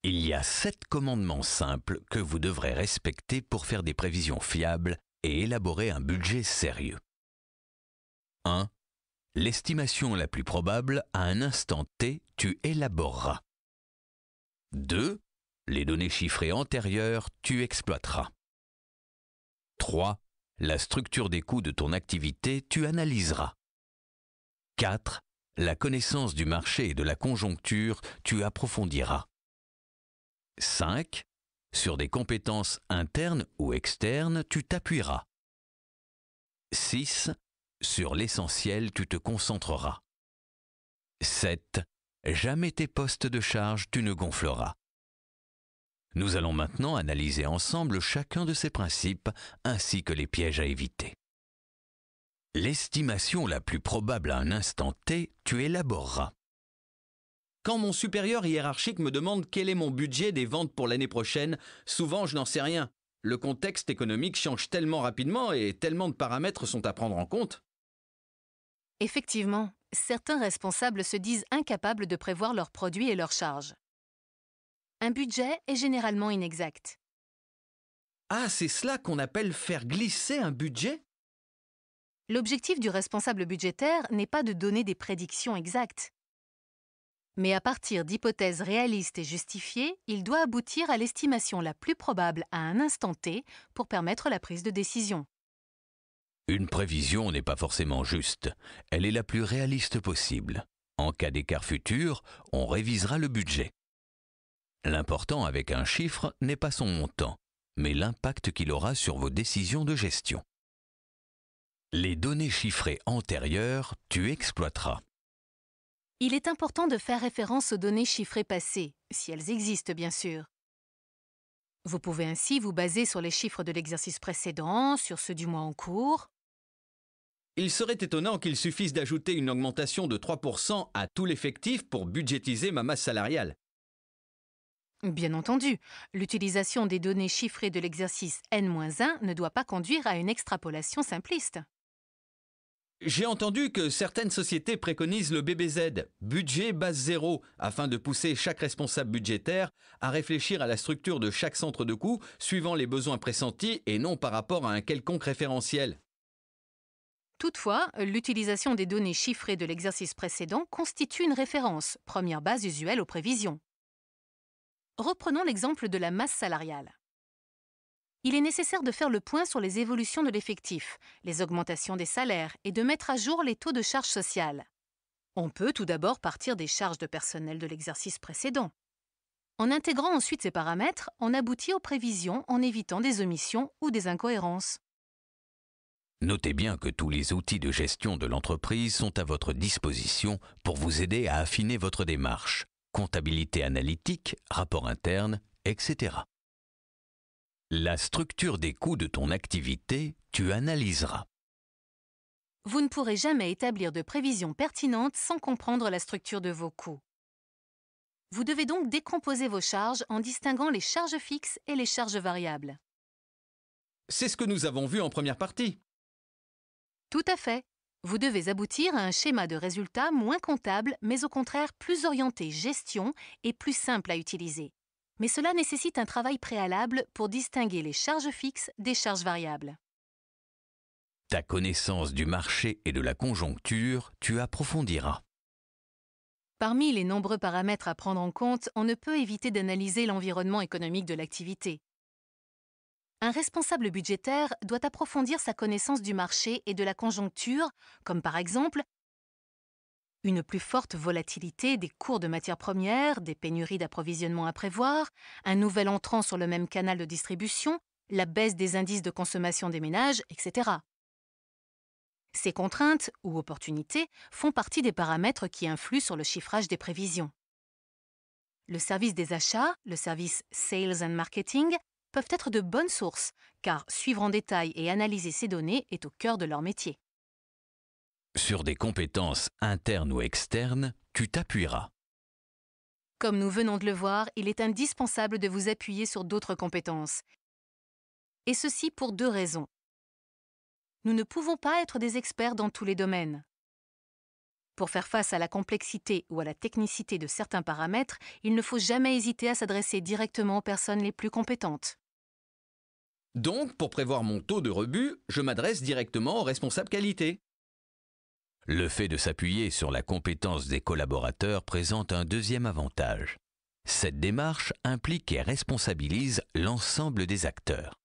Il y a 7 commandements simples que vous devrez respecter pour faire des prévisions fiables et élaborer un budget sérieux. 1. L'estimation la plus probable à un instant T, tu élaboreras. 2. Les données chiffrées antérieures, tu exploiteras. 3. La structure des coûts de ton activité, tu analyseras. 4. La connaissance du marché et de la conjoncture, tu approfondiras. 5. Sur des compétences internes ou externes, tu t'appuieras. 6. Sur l'essentiel, tu te concentreras. 7. Jamais tes postes de charge, tu ne gonfleras. Nous allons maintenant analyser ensemble chacun de ces principes ainsi que les pièges à éviter. L'estimation la plus probable à un instant T, tu élaboreras. Quand mon supérieur hiérarchique me demande quel est mon budget des ventes pour l'année prochaine, souvent je n'en sais rien. Le contexte économique change tellement rapidement et tellement de paramètres sont à prendre en compte. Effectivement, certains responsables se disent incapables de prévoir leurs produits et leurs charges. Un budget est généralement inexact. Ah, c'est cela qu'on appelle faire glisser un budget ? L'objectif du responsable budgétaire n'est pas de donner des prédictions exactes. Mais à partir d'hypothèses réalistes et justifiées, il doit aboutir à l'estimation la plus probable à un instant T pour permettre la prise de décision. Une prévision n'est pas forcément juste, elle est la plus réaliste possible. En cas d'écart futur, on révisera le budget. L'important avec un chiffre n'est pas son montant, mais l'impact qu'il aura sur vos décisions de gestion. Les données chiffrées antérieures, tu exploiteras. Il est important de faire référence aux données chiffrées passées, si elles existent bien sûr. Vous pouvez ainsi vous baser sur les chiffres de l'exercice précédent, sur ceux du mois en cours. Il serait étonnant qu'il suffise d'ajouter une augmentation de 3% à tout l'effectif pour budgétiser ma masse salariale. Bien entendu, l'utilisation des données chiffrées de l'exercice N-1 ne doit pas conduire à une extrapolation simpliste. J'ai entendu que certaines sociétés préconisent le BBZ, budget base zéro, afin de pousser chaque responsable budgétaire à réfléchir à la structure de chaque centre de coût suivant les besoins pressentis et non par rapport à un quelconque référentiel. Toutefois, l'utilisation des données chiffrées de l'exercice précédent constitue une référence, première base usuelle aux prévisions. Reprenons l'exemple de la masse salariale. Il est nécessaire de faire le point sur les évolutions de l'effectif, les augmentations des salaires et de mettre à jour les taux de charges sociales. On peut tout d'abord partir des charges de personnel de l'exercice précédent. En intégrant ensuite ces paramètres, on aboutit aux prévisions en évitant des omissions ou des incohérences. Notez bien que tous les outils de gestion de l'entreprise sont à votre disposition pour vous aider à affiner votre démarche. Comptabilité analytique, rapport interne, etc. La structure des coûts de ton activité, tu analyseras. Vous ne pourrez jamais établir de prévisions pertinentes sans comprendre la structure de vos coûts. Vous devez donc décomposer vos charges en distinguant les charges fixes et les charges variables. C'est ce que nous avons vu en première partie. Tout à fait. Vous devez aboutir à un schéma de résultats moins comptable, mais au contraire plus orienté gestion et plus simple à utiliser. Mais cela nécessite un travail préalable pour distinguer les charges fixes des charges variables. Ta connaissance du marché et de la conjoncture, tu approfondiras. Parmi les nombreux paramètres à prendre en compte, on ne peut éviter d'analyser l'environnement économique de l'activité. Un responsable budgétaire doit approfondir sa connaissance du marché et de la conjoncture, comme par exemple une plus forte volatilité des cours de matières premières, des pénuries d'approvisionnement à prévoir, un nouvel entrant sur le même canal de distribution, la baisse des indices de consommation des ménages, etc. Ces contraintes ou opportunités font partie des paramètres qui influent sur le chiffrage des prévisions. Le service des achats, le service Sales and Marketing, peuvent être de bonnes sources, car suivre en détail et analyser ces données est au cœur de leur métier. Sur des compétences internes ou externes, tu t'appuieras. Comme nous venons de le voir, il est indispensable de vous appuyer sur d'autres compétences. Et ceci pour 2 raisons. Nous ne pouvons pas être des experts dans tous les domaines. Pour faire face à la complexité ou à la technicité de certains paramètres, il ne faut jamais hésiter à s'adresser directement aux personnes les plus compétentes. Donc, pour prévoir mon taux de rebut, je m'adresse directement au responsable qualité. Le fait de s'appuyer sur la compétence des collaborateurs présente un deuxième avantage. Cette démarche implique et responsabilise l'ensemble des acteurs.